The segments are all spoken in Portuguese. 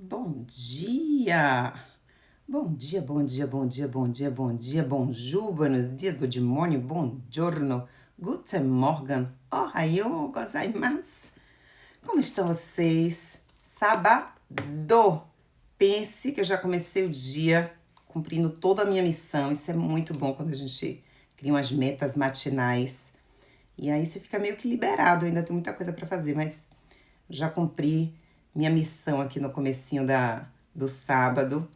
Bom dia! Bom dia, bom dia, bom dia, bom dia, bom dia, bonjour, buenos dias, good morning, buongiorno, guten Morgen, ohayou gozaimasu. Como estão vocês? Sábado! Pense que eu já comecei o dia cumprindo toda a minha missão. Isso é muito bom quando a gente cria umas metas matinais. E aí você fica meio que liberado, ainda tem muita coisa para fazer, mas já cumpri minha missão aqui no comecinho do sábado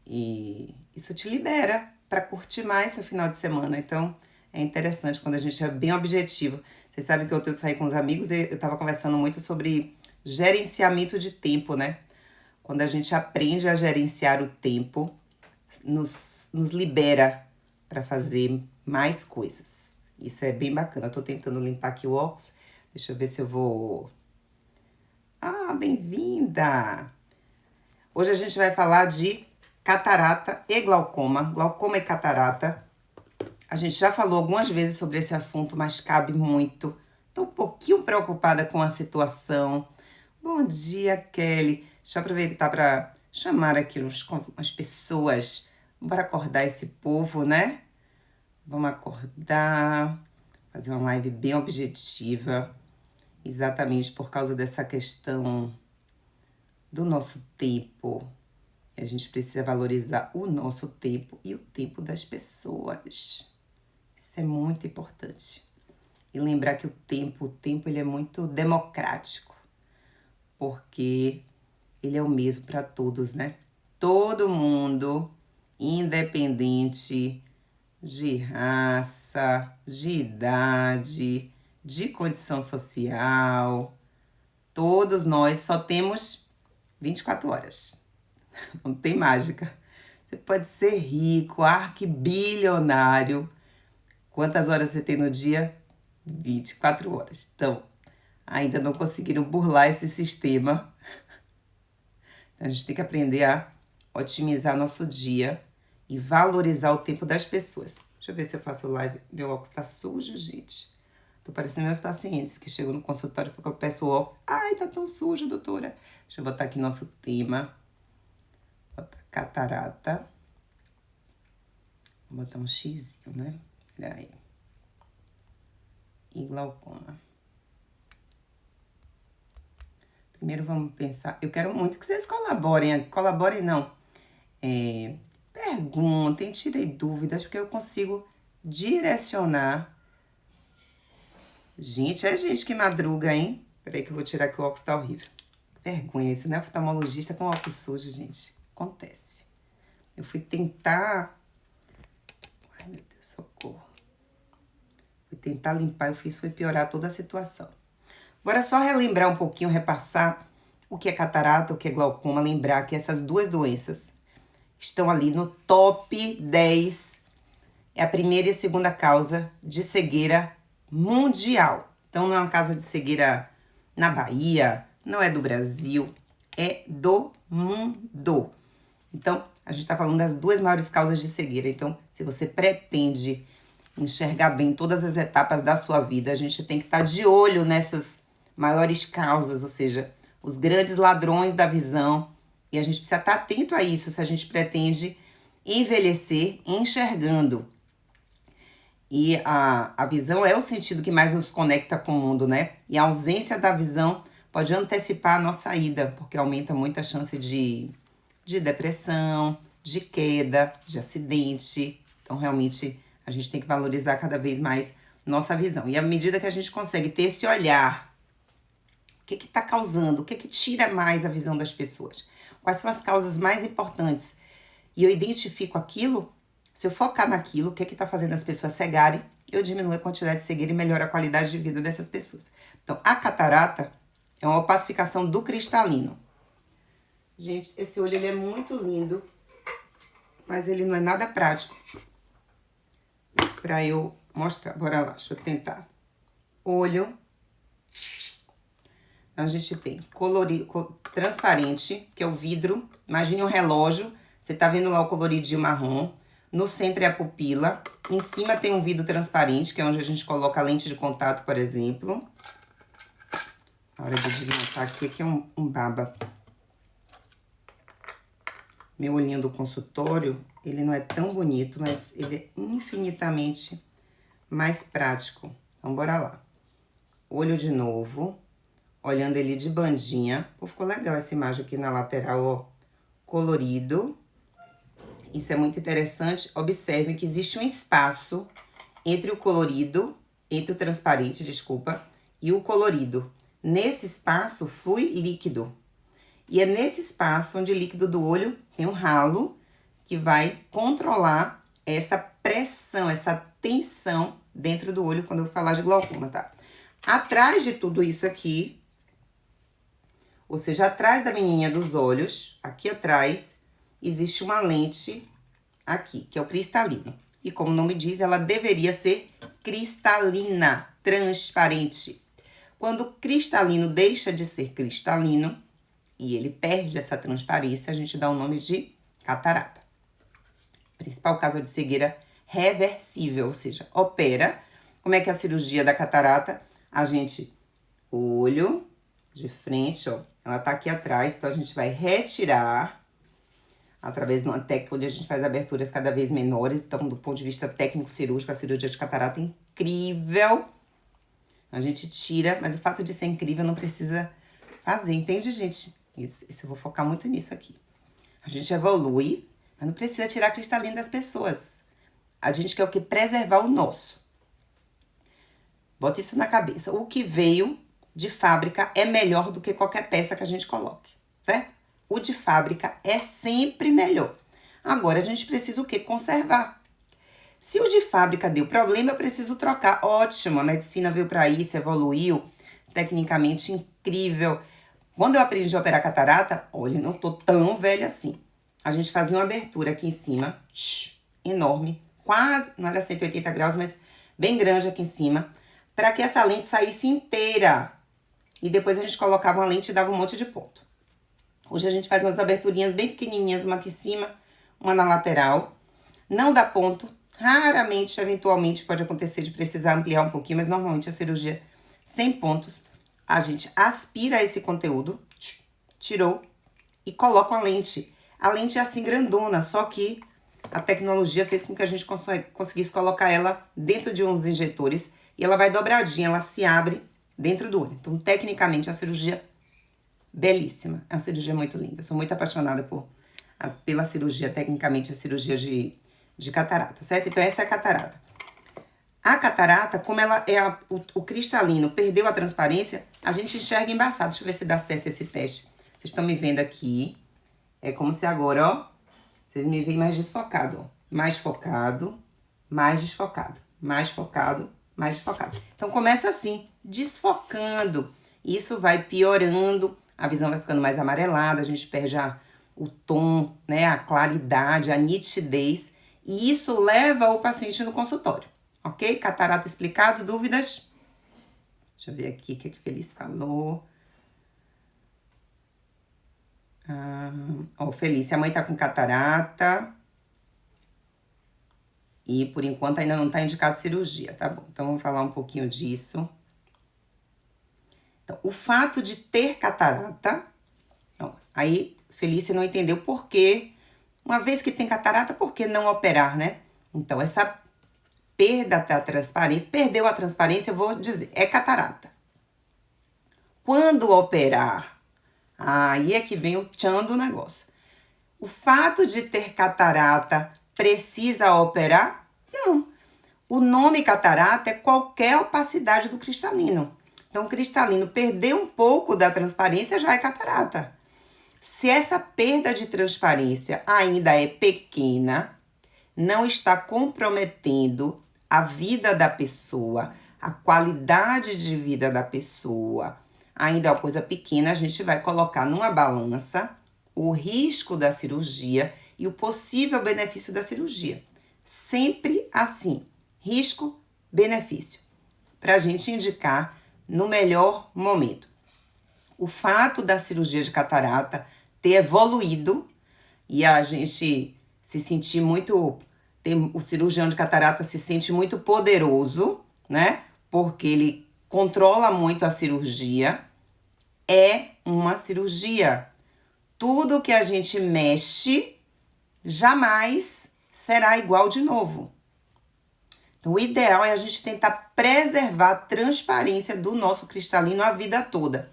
e isso te libera para curtir mais seu final de semana. Então é interessante quando a gente é bem objetivo. Vocês sabem que eu saí com os amigos e eu estava conversando muito sobre gerenciamento de tempo, né? Quando a gente aprende a gerenciar o tempo, nos libera para fazer mais coisas. Isso é bem bacana. Eu tô tentando limpar aqui o óculos. Deixa eu ver se eu vou... Ah, bem-vinda! Hoje a gente vai falar de catarata e glaucoma. Glaucoma e catarata. A gente já falou algumas vezes sobre esse assunto, mas cabe muito. Tô um pouquinho preocupada com a situação. Bom dia, Kelly. Deixa eu aproveitar para chamar aqui umas pessoas. Bora acordar esse povo, né? Vamos acordar, fazer uma live bem objetiva. Exatamente por causa dessa questão do nosso tempo. A gente precisa valorizar o nosso tempo e o tempo das pessoas. Isso é muito importante. E lembrar que o tempo ele é muito democrático, porque ele é o mesmo para todos, né? Todo mundo, independente de raça, de idade, de condição social, todos nós só temos 24 horas. Não tem mágica. Você pode ser rico, arquibilionário. Quantas horas você tem no dia? 24 horas. Então, ainda não conseguiram burlar esse sistema. Então, a gente tem que aprender a otimizar nosso dia e valorizar o tempo das pessoas. Deixa eu ver se eu faço live. Meu óculos tá sujo, gente. Tô parecendo meus pacientes que chegam no consultório porque eu peço o óculos. Ai, tá tão sujo, doutora. Deixa eu botar aqui nosso tema. Botar catarata. Vou botar um xizinho, né? Peraí. E glaucoma. Primeiro vamos pensar. Eu quero muito que vocês colaborem. Colaborem não. Perguntem, tirem dúvidas, porque eu consigo direcionar. Gente, é gente que madruga, hein? Peraí que eu vou tirar que o óculos tá horrível. Vergonha, isso não é oftalmologista com óculos sujo, gente. Acontece. Eu fui tentar... Ai, meu Deus, socorro. Fui tentar limpar, foi piorar toda a situação. Agora é só relembrar um pouquinho, repassar o que é catarata, o que é glaucoma, lembrar que essas duas doenças estão ali no top 10. É a primeira e a segunda causa de cegueira mundial. Então, não é uma causa de cegueira na Bahia, não é do Brasil, é do mundo. Então, a gente tá falando das duas maiores causas de cegueira. Então, se você pretende enxergar bem todas as etapas da sua vida, a gente tem que estar de olho nessas maiores causas, ou seja, os grandes ladrões da visão. E a gente precisa estar atento a isso se a gente pretende envelhecer enxergando. E a visão é o sentido que mais nos conecta com o mundo, né? E a ausência da visão pode antecipar a nossa ida, porque aumenta muito a chance de depressão, de queda, de acidente. Então, realmente, a gente tem que valorizar cada vez mais nossa visão. E à medida que a gente consegue ter esse olhar, o que está causando? O que tira mais a visão das pessoas? Quais são as causas mais importantes? E eu identifico aquilo. Se eu focar naquilo, o que está fazendo as pessoas cegarem, eu diminuo a quantidade de cegueira e melhoro a qualidade de vida dessas pessoas. Então, a catarata é uma opacificação do cristalino. Gente, esse olho ele é muito lindo, mas ele não é nada prático para eu mostrar. Bora lá, deixa eu tentar. Olho. A gente tem transparente, que é o vidro. Imagine um relógio. Você tá vendo lá o coloridinho marrom. No centro é a pupila. Em cima tem um vidro transparente, que é onde a gente coloca a lente de contato, por exemplo. Na hora de desmontar aqui, que é um baba. Meu olhinho do consultório, ele não é tão bonito, mas ele é infinitamente mais prático. Então, bora lá. Olho de novo, olhando ele de bandinha. Pô, ficou legal essa imagem aqui na lateral, ó, colorido. Isso é muito interessante. Observe que existe um espaço entre o colorido, entre o transparente, desculpa, e o colorido. Nesse espaço flui líquido. E é nesse espaço onde o líquido do olho tem um ralo que vai controlar essa pressão, essa tensão dentro do olho quando eu falar de glaucoma, tá? Atrás de tudo isso aqui, ou seja, atrás da menininha dos olhos, aqui atrás, existe uma lente aqui, que é o cristalino. E como o nome diz, ela deveria ser cristalina, transparente. Quando o cristalino deixa de ser cristalino e ele perde essa transparência, a gente dá o nome de catarata. Principal causa de cegueira reversível, ou seja, opera. Como é que é a cirurgia da catarata? A gente, olho de frente, ó, ela tá aqui atrás, então a gente vai retirar através de uma técnica onde a gente faz aberturas cada vez menores. Então, do ponto de vista técnico cirúrgico, a cirurgia de catarata é incrível. A gente tira, mas o fato de ser incrível não precisa fazer, entende, gente? Isso eu vou focar muito nisso aqui. A gente evolui, mas não precisa tirar cristalino das pessoas. A gente quer o quê? Preservar o nosso. Bota isso na cabeça. O que veio de fábrica é melhor do que qualquer peça que a gente coloque, certo? O de fábrica é sempre melhor. Agora, a gente precisa o quê? Conservar. Se o de fábrica deu problema, eu preciso trocar. Ótimo, a medicina veio para isso, evoluiu, tecnicamente incrível. Quando eu aprendi a operar catarata, olha, não tô tão velha assim. A gente fazia uma abertura aqui em cima, enorme, quase, não era 180 graus, mas bem grande aqui em cima, para que essa lente saísse inteira. E depois a gente colocava uma lente e dava um monte de ponto. Hoje a gente faz umas aberturinhas bem pequenininhas, uma aqui em cima, uma na lateral. Não dá ponto. Raramente, eventualmente, pode acontecer de precisar ampliar um pouquinho, mas normalmente a cirurgia sem pontos. A gente aspira esse conteúdo, tirou e coloca uma lente. A lente é assim grandona, só que a tecnologia fez com que a gente conseguisse colocar ela dentro de uns injetores e ela vai dobradinha, ela se abre dentro do olho. Então, tecnicamente, a cirurgia belíssima. É uma cirurgia muito linda. Sou muito apaixonada pela cirurgia, tecnicamente, a cirurgia de catarata, certo? Então, essa é a catarata. A catarata, como ela é o cristalino, perdeu a transparência, a gente enxerga embaçado. Deixa eu ver se dá certo esse teste. Vocês estão me vendo aqui. É como se agora, ó, vocês me veem mais desfocado, ó. Mais focado, mais desfocado. Mais focado, mais desfocado. Então, começa assim, desfocando. Isso vai piorando, a visão vai ficando mais amarelada, a gente perde o tom, né, a claridade, a nitidez. E isso leva o paciente no consultório, ok? Catarata explicado, dúvidas? Deixa eu ver aqui o que a Feliz falou. Ó, Felícia, a mãe tá com catarata. E por enquanto ainda não tá indicado cirurgia, tá bom? Então vamos falar um pouquinho disso. Então, o fato de ter catarata, ó, aí Felícia não entendeu por quê. Uma vez que tem catarata, por que não operar, né? Então, essa perda da transparência, perdeu a transparência, eu vou dizer, é catarata. Quando operar, aí é que vem o tchan do negócio. O fato de ter catarata precisa operar? Não. O nome catarata é qualquer opacidade do cristalino. Então, o cristalino perdeu um pouco da transparência, já é catarata. Se essa perda de transparência ainda é pequena, não está comprometendo a vida da pessoa, a qualidade de vida da pessoa, ainda é uma coisa pequena, a gente vai colocar numa balança o risco da cirurgia e o possível benefício da cirurgia. Sempre assim, risco, benefício, para a gente indicar no melhor momento. O fato da cirurgia de catarata ter evoluído e a gente se sentir muito... O cirurgião de catarata se sente muito poderoso, né? Porque ele controla muito a cirurgia. É uma cirurgia. Tudo que a gente mexe jamais será igual de novo. Então, o ideal é a gente tentar preservar a transparência do nosso cristalino a vida toda.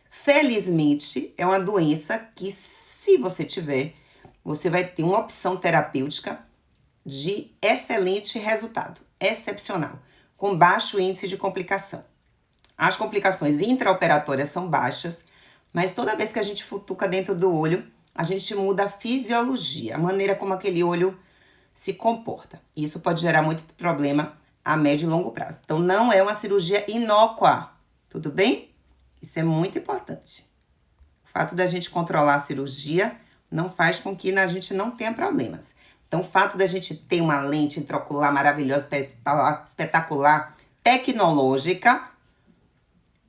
Felizmente, é uma doença que, se você tiver, você vai ter uma opção terapêutica de excelente resultado, excepcional, com baixo índice de complicação. As complicações intraoperatórias são baixas, mas toda vez que a gente futuca dentro do olho, a gente muda a fisiologia, a maneira como aquele olho se comporta. Isso pode gerar muito problema a médio e longo prazo. Então, não é uma cirurgia inócua, tudo bem? Isso é muito importante. O fato da gente controlar a cirurgia não faz com que a gente não tenha problemas. Então, o fato da gente ter uma lente intraocular maravilhosa, espetacular, tecnológica,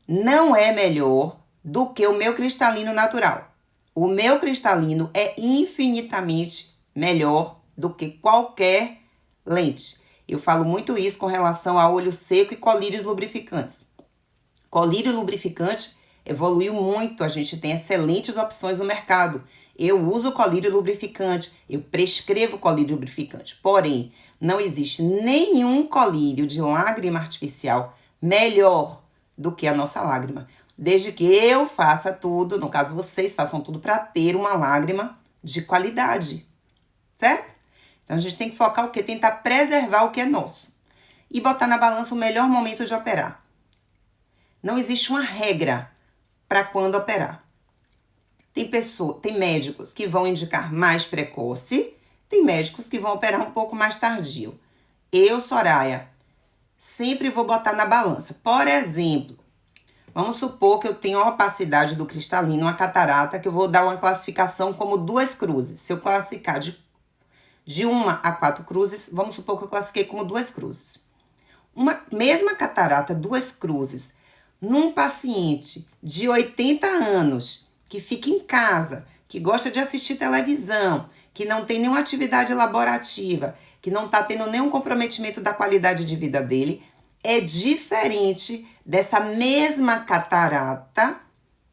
não é melhor do que o meu cristalino natural. O meu cristalino é infinitamente melhor do que qualquer lente. Eu falo muito isso com relação a olho seco e colírios lubrificantes. Colírio lubrificante evoluiu muito, a gente tem excelentes opções no mercado. Eu uso colírio lubrificante, eu prescrevo colírio lubrificante. Porém, não existe nenhum colírio de lágrima artificial melhor do que a nossa lágrima. Desde que eu faça tudo, no caso vocês façam tudo para ter uma lágrima de qualidade, certo? Então a gente tem que focar o quê? Tentar preservar o que é nosso. E botar na balança o melhor momento de operar. Não existe uma regra para quando operar. Tem médicos que vão indicar mais precoce, tem médicos que vão operar um pouco mais tardio. Eu, Soraya, sempre vou botar na balança. Por exemplo, vamos supor que eu tenho a opacidade do cristalino, uma catarata, que eu vou dar uma classificação como 2 cruzes. Se eu classificar de 1 a 4 cruzes, vamos supor que eu classifiquei como 2 cruzes. Uma mesma catarata, 2 cruzes, num paciente de 80 anos, que fica em casa, que gosta de assistir televisão, que não tem nenhuma atividade laborativa, que não está tendo nenhum comprometimento da qualidade de vida dele, é diferente dessa mesma catarata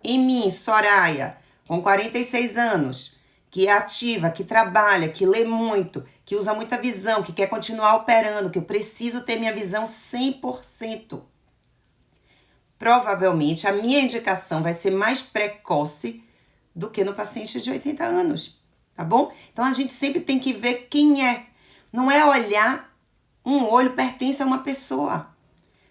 em mim, Soraya, com 46 anos, que é ativa, que trabalha, que lê muito, que usa muita visão, que quer continuar operando, que eu preciso ter minha visão 100%. Provavelmente a minha indicação vai ser mais precoce do que no paciente de 80 anos, tá bom? Então a gente sempre tem que ver quem é. Não é olhar, um olho pertence a uma pessoa.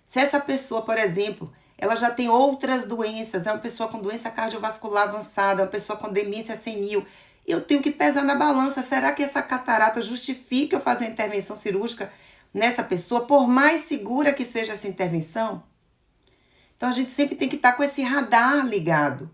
Se essa pessoa, por exemplo, ela já tem outras doenças, é uma pessoa com doença cardiovascular avançada, é uma pessoa com demência senil, eu tenho que pesar na balança. Será que essa catarata justifica eu fazer a intervenção cirúrgica nessa pessoa, por mais segura que seja essa intervenção? Então, a gente sempre tem que estar com esse radar ligado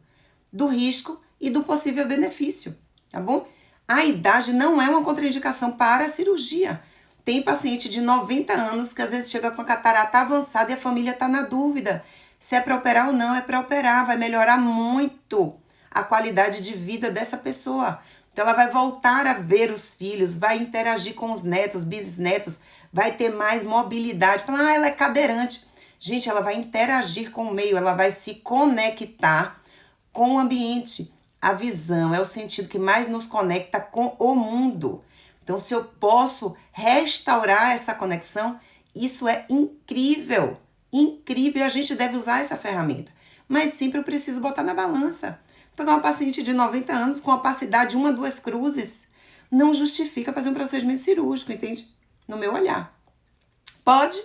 do risco e do possível benefício, tá bom? A idade não é uma contraindicação para a cirurgia. Tem paciente de 90 anos que às vezes chega com a catarata avançada e a família está na dúvida se é para operar ou não. É para operar, vai melhorar muito a qualidade de vida dessa pessoa. Então, ela vai voltar a ver os filhos, vai interagir com os netos, bisnetos, vai ter mais mobilidade. Fala, ela é cadeirante. Gente, ela vai interagir com o meio, ela vai se conectar com o ambiente. A visão é o sentido que mais nos conecta com o mundo. Então, se eu posso restaurar essa conexão, isso é incrível. Incrível, a gente deve usar essa ferramenta. Mas sempre eu preciso botar na balança. Pegar uma paciente de 90 anos com opacidade 1 a 2 cruzes, não justifica fazer um procedimento cirúrgico, entende? No meu olhar. Pode,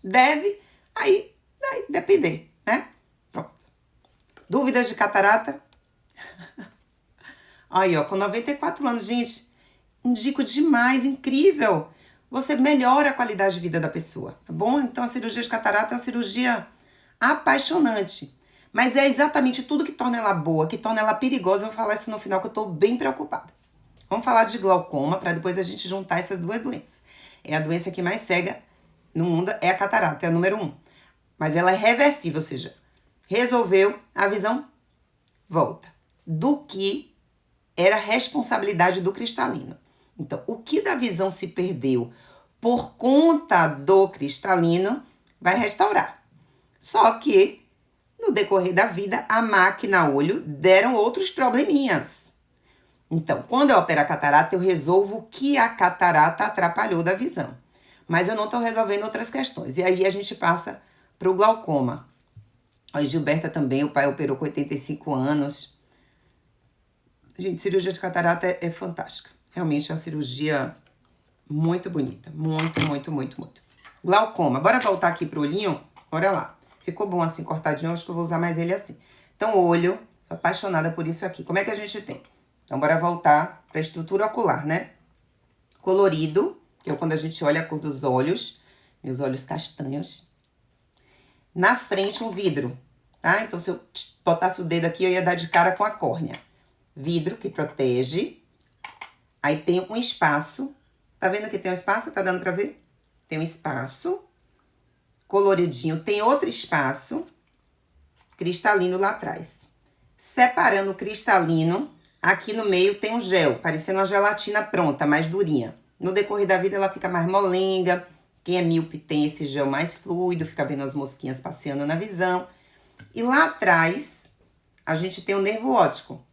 deve, aí depender, né? Pronto. Dúvidas de catarata? Aí, ó, com 94 anos, gente, indico demais, incrível. Você melhora a qualidade de vida da pessoa, tá bom? Então, a cirurgia de catarata é uma cirurgia apaixonante. Mas é exatamente tudo que torna ela boa, que torna ela perigosa. Eu vou falar isso no final, que eu tô bem preocupada. Vamos falar de glaucoma, para depois a gente juntar essas duas doenças. É a doença que mais cega no mundo, é a catarata, é a número 1. Mas ela é reversível, ou seja, resolveu, a visão volta. Do que era responsabilidade do cristalino. Então, o que da visão se perdeu por conta do cristalino, vai restaurar. Só que, no decorrer da vida, a máquina olho deram outros probleminhas. Então, quando eu opero a catarata, eu resolvo o que a catarata atrapalhou da visão. Mas eu não tô resolvendo outras questões. E aí a gente passa pro glaucoma. A Gilberta também, o pai operou com 85 anos. Gente, cirurgia de catarata é fantástica. Realmente é uma cirurgia muito bonita. Muito, muito, muito, muito. Glaucoma. Bora voltar aqui pro olhinho? Bora lá. Ficou bom assim, cortadinho. Acho que eu vou usar mais ele assim. Então, olho. Sou apaixonada por isso aqui. Como é que a gente tem? Então, bora voltar pra estrutura ocular, né? Colorido, que é quando a gente olha a cor dos olhos. Meus olhos castanhos. Na frente, um vidro, tá? Então, se eu botasse o dedo aqui, eu ia dar de cara com a córnea. Vidro que protege. Aí tem um espaço. Tá vendo que tem um espaço? Tá dando pra ver? Tem um espaço. Coloridinho. Tem outro espaço. Cristalino lá atrás. Separando o cristalino, aqui no meio tem um gel, parecendo uma gelatina pronta, mais durinha. No decorrer da vida ela fica mais molenga. Quem é míope tem esse gel mais fluido, fica vendo as mosquinhas passeando na visão. E lá atrás, a gente tem o nervo óptico,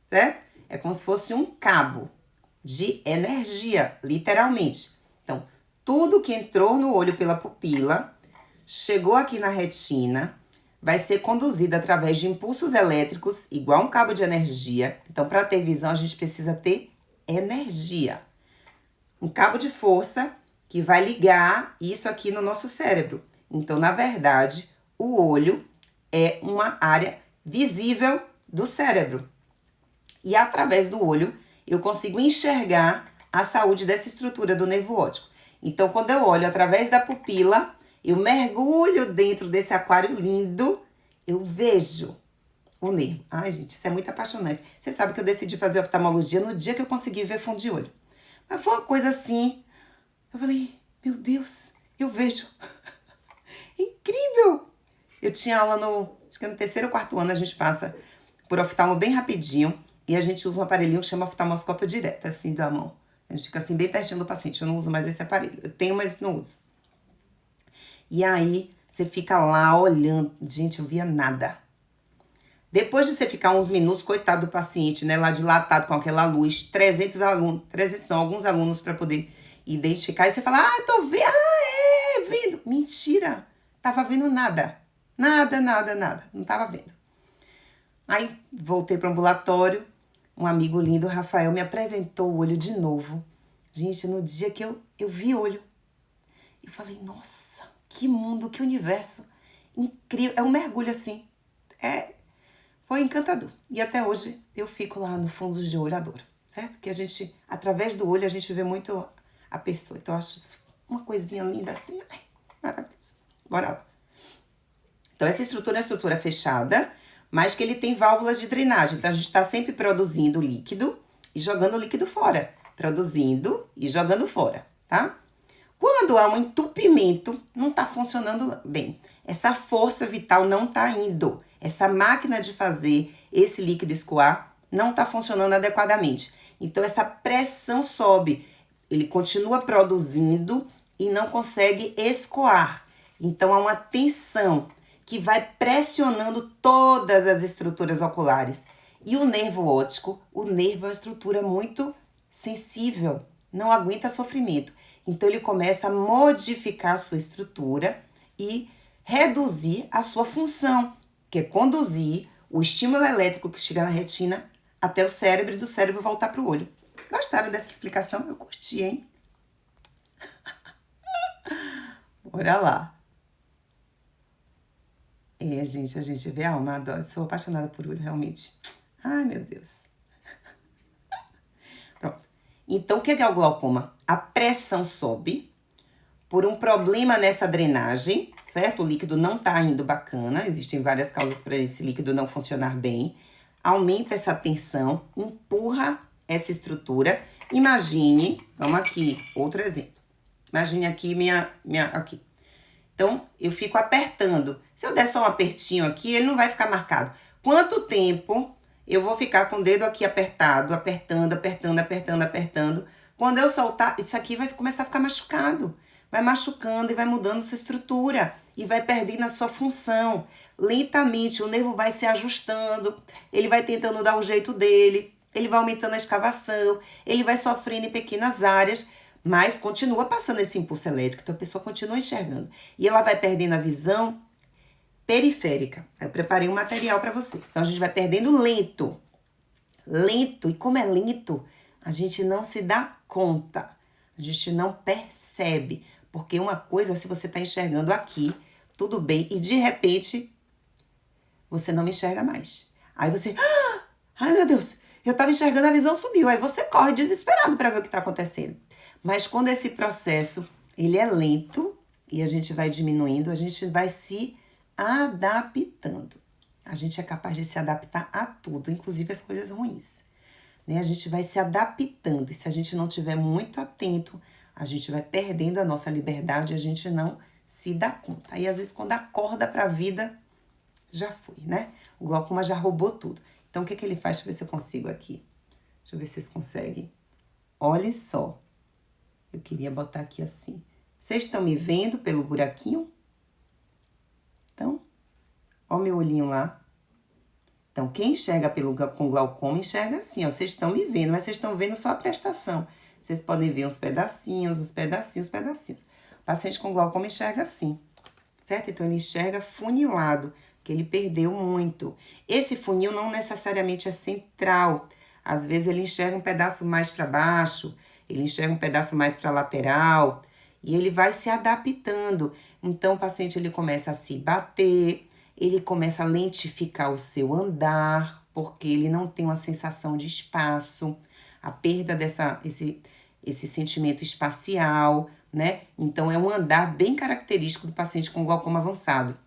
certo? É como se fosse um cabo de energia, literalmente. Então, tudo que entrou no olho pela pupila, chegou aqui na retina, vai ser conduzido através de impulsos elétricos, igual um cabo de energia. Então, para ter visão, a gente precisa ter energia. Um cabo de força que vai ligar isso aqui no nosso cérebro. Então, na verdade, o olho é uma área visível do cérebro. E através do olho, eu consigo enxergar a saúde dessa estrutura do nervo óptico. Então, quando eu olho através da pupila, eu mergulho dentro desse aquário lindo, eu vejo o nervo. Ai, gente, isso é muito apaixonante. Você sabe que eu decidi fazer oftalmologia no dia que eu consegui ver fundo de olho. Mas foi uma coisa assim, eu falei, meu Deus, eu vejo. Incrível! Eu tinha aula acho que no terceiro ou quarto ano, a gente passa por oftalmo bem rapidinho e a gente usa um aparelhinho que chama oftalmoscópio direto, assim, da mão. A gente fica assim, bem pertinho do paciente. Eu não uso mais esse aparelho. Eu tenho, mas não uso. E aí, você fica lá olhando. Gente, eu via nada. Depois de você ficar uns minutos, coitado do paciente, né? Lá dilatado com aquela luz, 300 alunos, 300 não, alguns alunos para poder identificar. E você fala, tô vendo, vendo. Mentira, tava vendo nada. Nada, nada, nada. Não tava vendo. Aí, voltei pro ambulatório. Um amigo lindo, o Rafael, me apresentou o olho de novo. Gente, no dia que eu vi olho, eu falei, nossa, que mundo, que universo incrível. É um mergulho assim. Foi encantador. E até hoje eu fico lá no fundo de olho, adoro, certo? Que a gente, através do olho, a gente vê muito a pessoa. Então eu acho uma coisinha linda assim. Ai, maravilhoso. Bora lá. Então essa estrutura é uma estrutura fechada, mas que ele tem válvulas de drenagem. Então a gente tá sempre produzindo líquido e jogando o líquido fora. Produzindo e jogando fora, tá? Quando há um entupimento, não tá funcionando bem. Essa força vital não tá indo. Essa máquina de fazer esse líquido escoar não tá funcionando adequadamente. Então, essa pressão sobe. Ele continua produzindo e não consegue escoar. Então, há uma tensão que vai pressionando todas as estruturas oculares. E o nervo óptico, o nervo é uma estrutura muito sensível, não aguenta sofrimento. Então, ele começa a modificar a sua estrutura e reduzir a sua função, que é conduzir o estímulo elétrico que chega na retina até o cérebro e do cérebro voltar para o olho. Gostaram dessa explicação? Eu curti, hein? Bora lá. Gente, a gente vê a alma, adoro. Sou apaixonada por olho, realmente. Ai, meu Deus. Pronto. Então, o que é o glaucoma? A pressão sobe por um problema nessa drenagem, certo? O líquido não tá indo bacana, existem várias causas para esse líquido não funcionar bem. Aumenta essa tensão, empurra essa estrutura. Imagine, vamos aqui, outro exemplo. Imagine aqui aqui. Então, eu fico apertando. Se eu der só um apertinho aqui, ele não vai ficar marcado. Quanto tempo eu vou ficar com o dedo aqui apertado, apertando, apertando, apertando, apertando. Quando eu soltar, isso aqui vai começar a ficar machucado. Vai machucando e vai mudando sua estrutura. E vai perdendo a sua função. Lentamente, o nervo vai se ajustando. Ele vai tentando dar o jeito dele. ele vai aumentando a escavação, ele vai sofrendo em pequenas áreas, mas continua passando esse impulso elétrico, então a pessoa continua enxergando. E ela vai perdendo a visão periférica. Eu preparei um material para vocês. Então a gente vai perdendo lento. Lento. E como é lento, a gente não se dá conta. A gente não percebe. Porque uma coisa, se você está enxergando aqui, tudo bem, e de repente você não me enxerga mais. Aí você, ai meu Deus, eu estava enxergando, a visão sumiu. Aí você corre desesperado para ver o que está acontecendo. Mas quando esse processo, ele é lento e a gente vai diminuindo, a gente vai se adaptando. A gente é capaz de se adaptar a tudo, inclusive as coisas ruins. Né? A gente vai se adaptando e se a gente não estiver muito atento, a gente vai perdendo a nossa liberdade e a gente não se dá conta. Aí às vezes quando acorda para a vida, já foi, né? O glaucoma já roubou tudo. Então o que ele faz? Deixa eu ver se eu consigo aqui. Deixa eu ver se vocês conseguem. Olha só. Eu queria botar aqui assim. Vocês estão me vendo pelo buraquinho? Então, ó meu olhinho lá. Então, quem enxerga com glaucoma, enxerga assim, ó. Vocês estão me vendo, mas vocês estão vendo só a prestação. Vocês podem ver uns pedacinhos, os pedacinhos, pedacinhos. O paciente com glaucoma enxerga assim, certo? Então, ele enxerga funilado, que ele perdeu muito. Esse funil não necessariamente é central. Às vezes, ele enxerga um pedaço mais para baixo, ele enxerga um pedaço mais para lateral, e ele vai se adaptando. Então, o paciente ele começa a se bater, ele começa a lentificar o seu andar, porque ele não tem uma sensação de espaço, a perda esse sentimento espacial, né? Então, é um andar bem característico do paciente com glaucoma avançado.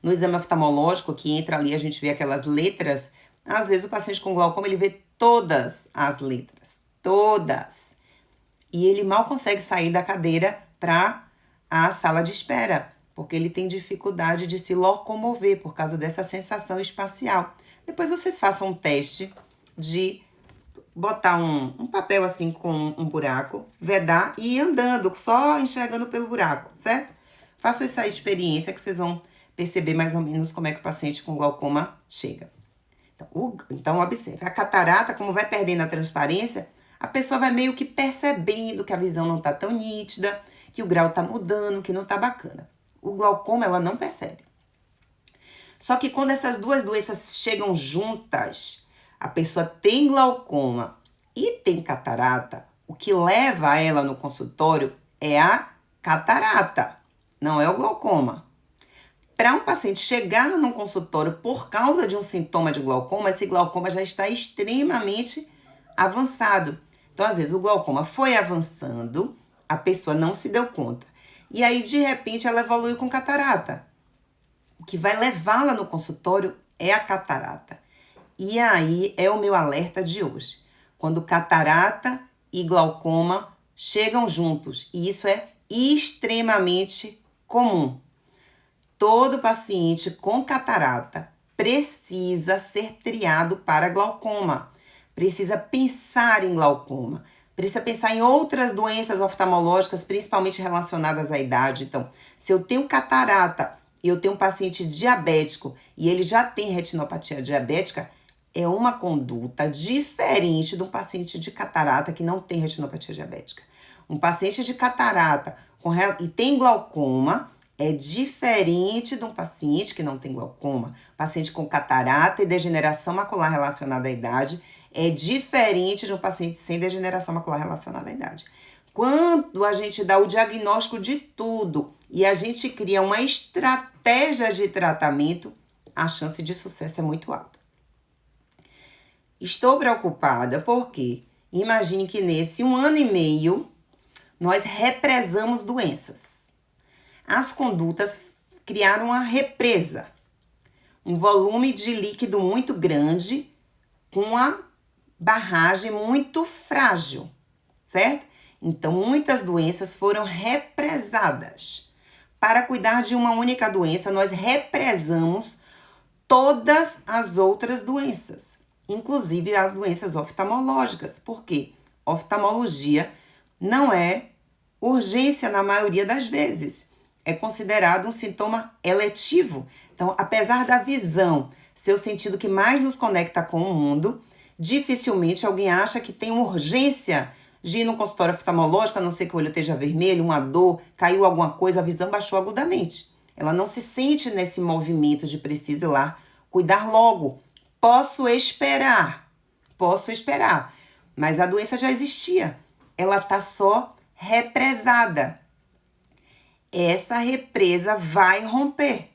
No exame oftalmológico, que entra ali, a gente vê aquelas letras, às vezes o paciente com glaucoma, ele vê todas as letras, todas. E ele mal consegue sair da cadeira para a sala de espera, porque ele tem dificuldade de se locomover por causa dessa sensação espacial. Depois vocês façam um teste de botar um papel assim com um buraco, vedar e ir andando, só enxergando pelo buraco, certo? Façam essa experiência que vocês vão perceber mais ou menos como é que o paciente com glaucoma chega. Então observe, a catarata, como vai perdendo a transparência, a pessoa vai meio que percebendo que a visão não tá tão nítida, que o grau tá mudando, que não tá bacana. O glaucoma, ela não percebe. Só que quando essas duas doenças chegam juntas, a pessoa tem glaucoma e tem catarata, o que leva ela no consultório é a catarata, não é o glaucoma. Para um paciente chegar num consultório por causa de um sintoma de glaucoma, esse glaucoma já está extremamente avançado. Então, às vezes, o glaucoma foi avançando, a pessoa não se deu conta. E aí, de repente, ela evolui com catarata. O que vai levá-la no consultório é a catarata. E aí é o meu alerta de hoje. Quando catarata e glaucoma chegam juntos, e isso é extremamente comum. Todo paciente com catarata precisa ser triado para glaucoma. Precisa pensar em glaucoma. Precisa pensar em outras doenças oftalmológicas, principalmente relacionadas à idade. Então, se eu tenho catarata e eu tenho um paciente diabético e ele já tem retinopatia diabética, é uma conduta diferente de um paciente de catarata que não tem retinopatia diabética. Um paciente de catarata e tem glaucoma é diferente de um paciente que não tem glaucoma. Paciente com catarata e degeneração macular relacionada à idade é diferente de um paciente sem degeneração macular relacionada à idade. Quando a gente dá o diagnóstico de tudo e a gente cria uma estratégia de tratamento, a chance de sucesso é muito alta. Estou preocupada porque imagine que nesse 1 ano e meio nós represamos doenças. As condutas criaram uma represa, um volume de líquido muito grande com uma barragem muito frágil, certo? Então, muitas doenças foram represadas. Para cuidar de uma única doença, nós represamos todas as outras doenças, inclusive as doenças oftalmológicas, porque oftalmologia não é urgência na maioria das vezes. É considerado um sintoma eletivo. Então, apesar da visão ser o sentido que mais nos conecta com o mundo, Dificilmente alguém acha que tem urgência de ir no consultório oftalmológico, a não ser que o olho esteja vermelho, uma dor, caiu alguma coisa, a visão baixou agudamente. Ela não se sente nesse movimento de preciso ir lá cuidar logo. Posso esperar, mas a doença já existia. Ela está só represada. Essa represa vai romper.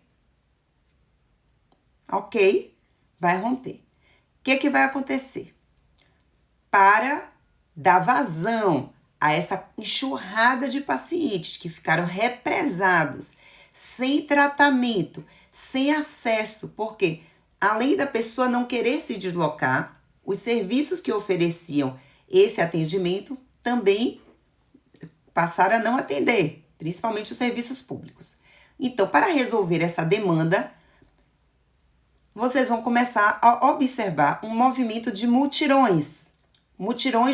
Ok? Vai romper. O que vai acontecer? Para dar vazão a essa enxurrada de pacientes que ficaram represados, sem tratamento, sem acesso, porque além da pessoa não querer se deslocar, os serviços que ofereciam esse atendimento também passaram a não atender, principalmente os serviços públicos. Então, para resolver essa demanda, vocês vão começar a observar um movimento de mutirões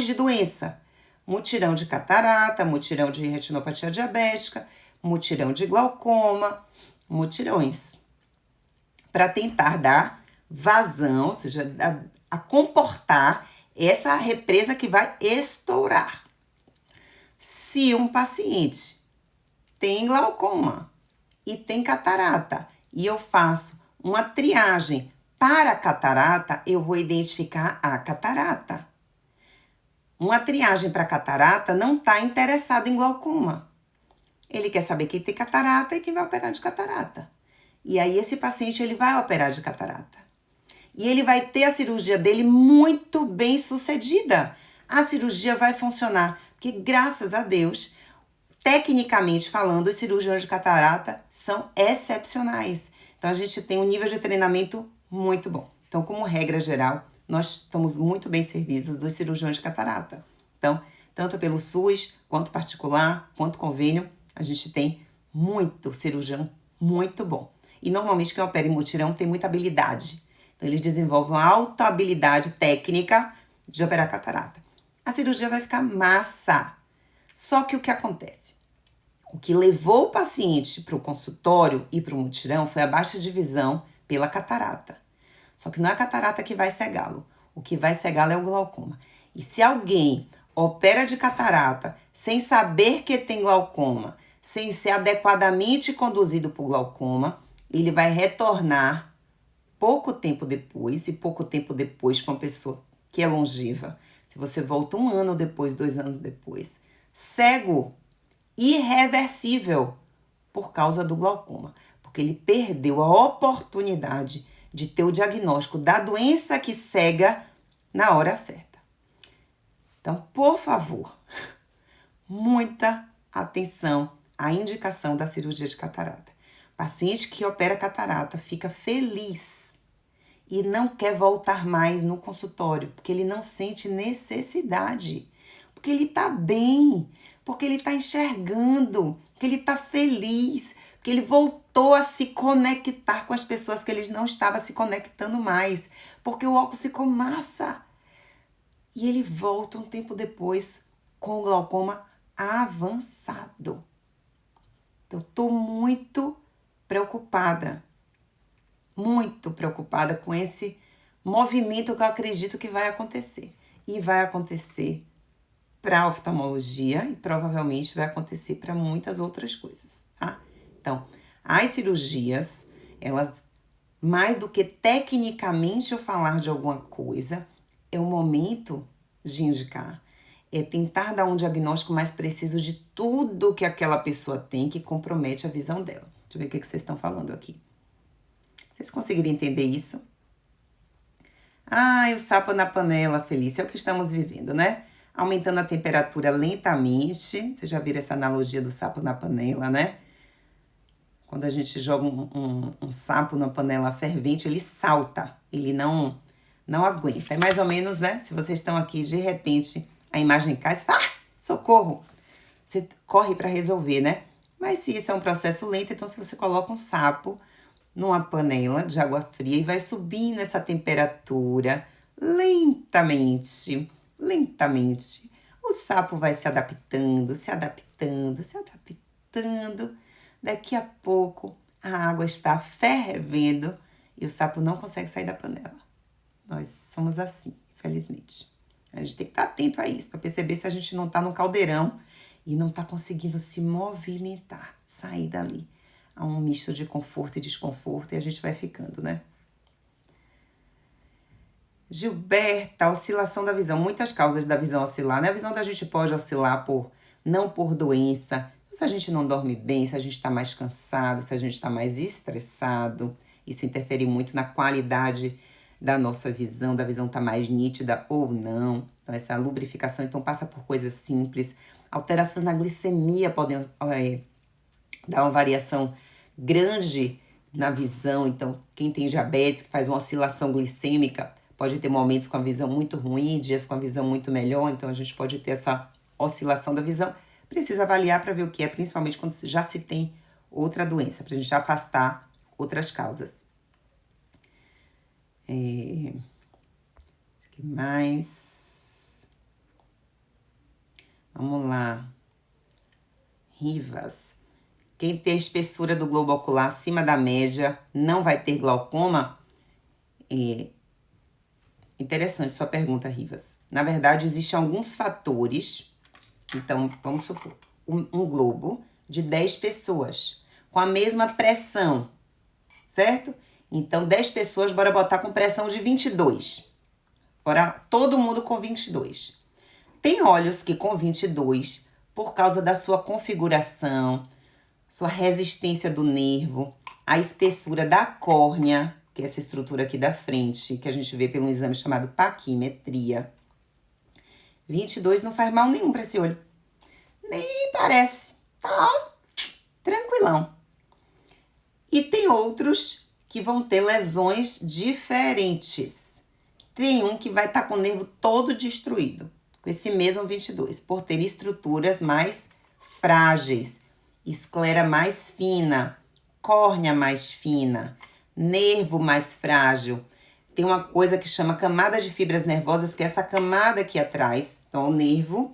de doença. Mutirão de catarata, mutirão de retinopatia diabética, mutirão de glaucoma, mutirões. Para tentar dar vazão, ou seja, a comportar essa represa que vai estourar. Se um paciente tem glaucoma e tem catarata e eu faço uma triagem para a catarata, eu vou identificar a catarata. Uma triagem para catarata não está interessado em glaucoma. Ele quer saber quem tem catarata e quem vai operar de catarata. E aí esse paciente ele vai operar de catarata. E ele vai ter a cirurgia dele muito bem sucedida. A cirurgia vai funcionar, porque graças a Deus, tecnicamente falando, os cirurgiões de catarata são excepcionais. Então a gente tem um nível de treinamento muito bom. Então, como regra geral, nós estamos muito bem servidos dos cirurgiões de catarata. Então, tanto pelo SUS, quanto particular, quanto convênio, a gente tem muito cirurgião muito bom. E normalmente quem opera em mutirão tem muita habilidade. Então, eles desenvolvem uma alta habilidade técnica de operar catarata. A cirurgia vai ficar massa. Só que o que acontece? O que levou o paciente para o consultório e para o mutirão foi a baixa de visão pela catarata. Só que não é a catarata que vai cegá-lo. O que vai cegá-lo é o glaucoma. E se alguém opera de catarata sem saber que tem glaucoma, sem ser adequadamente conduzido por glaucoma, ele vai retornar pouco tempo depois, e pouco tempo depois para uma pessoa que é longeva. Se você volta 1 ano depois, 2 anos depois, cego, irreversível, por causa do glaucoma. Porque ele perdeu a oportunidade de ter o diagnóstico da doença que cega na hora certa. Então, por favor, muita atenção à indicação da cirurgia de catarata. Paciente que opera catarata fica feliz e não quer voltar mais no consultório, porque ele não sente necessidade, porque ele tá bem, porque ele tá enxergando, porque ele tá feliz, porque ele voltou a se conectar com as pessoas que ele não estava se conectando mais, porque o óculos ficou massa. E ele volta um tempo depois com o glaucoma avançado. Então, estou muito preocupada com esse movimento que eu acredito que vai acontecer. E vai acontecer para a oftalmologia e provavelmente vai acontecer para muitas outras coisas, tá? Então, as cirurgias, elas, mais do que tecnicamente eu falar de alguma coisa, é o momento de indicar. É tentar dar um diagnóstico mais preciso de tudo que aquela pessoa tem que compromete a visão dela. Deixa eu ver o que vocês estão falando aqui. Vocês conseguiram entender isso? O sapo na panela, Felícia, é o que estamos vivendo, né? Aumentando a temperatura lentamente. Vocês já viram essa analogia do sapo na panela, né? Quando a gente joga um sapo na panela fervente, ele salta, ele não aguenta. É mais ou menos, né? Se vocês estão aqui, de repente, a imagem cai, você fala, socorro! Você corre para resolver, né? Mas se isso é um processo lento, então se você coloca um sapo numa panela de água fria e vai subindo essa temperatura lentamente, o sapo vai se adaptando. Daqui a pouco a água está fervendo e o sapo não consegue sair da panela. Nós somos assim, infelizmente. A gente tem que estar atento a isso, para perceber se a gente não tá num caldeirão e não tá conseguindo se movimentar, sair dali. Há um misto de conforto e desconforto e a gente vai ficando, né? Gilberta, oscilação da visão. Muitas causas da visão oscilar, né? A visão da gente pode oscilar não por doença, se a gente não dorme bem, se a gente está mais cansado, se a gente está mais estressado. Isso interfere muito na qualidade da nossa visão, da visão tá mais nítida ou não. Então, essa lubrificação, então, passa por coisas simples. Alterações na glicemia podem dar uma variação grande na visão. Então, quem tem diabetes, que faz uma oscilação glicêmica, pode ter momentos com a visão muito ruim, dias com a visão muito melhor. Então, a gente pode ter essa oscilação da visão. Precisa avaliar para ver o que é, principalmente quando já se tem outra doença, para a gente afastar outras causas. O que mais? Vamos lá. Rivas. Quem tem a espessura do globo ocular acima da média não vai ter glaucoma? Interessante sua pergunta, Rivas. Na verdade, existem alguns fatores. Então, vamos supor, um globo de 10 pessoas com a mesma pressão, certo? Então, 10 pessoas, bora botar com pressão de 22. Bora, todo mundo com 22. Tem olhos que com 22, por causa da sua configuração, sua resistência do nervo, a espessura da córnea, que é essa estrutura aqui da frente, que a gente vê pelo exame chamado paquimetria. 22 não faz mal nenhum para esse olho. Nem parece. Tá tranquilão. E tem outros que vão ter lesões diferentes. Tem um que vai estar com o nervo todo destruído, com esse mesmo 22, por ter estruturas mais frágeis, esclera mais fina, córnea mais fina, nervo mais frágil. Tem uma coisa que chama camada de fibras nervosas, que é essa camada aqui atrás. Então, o nervo,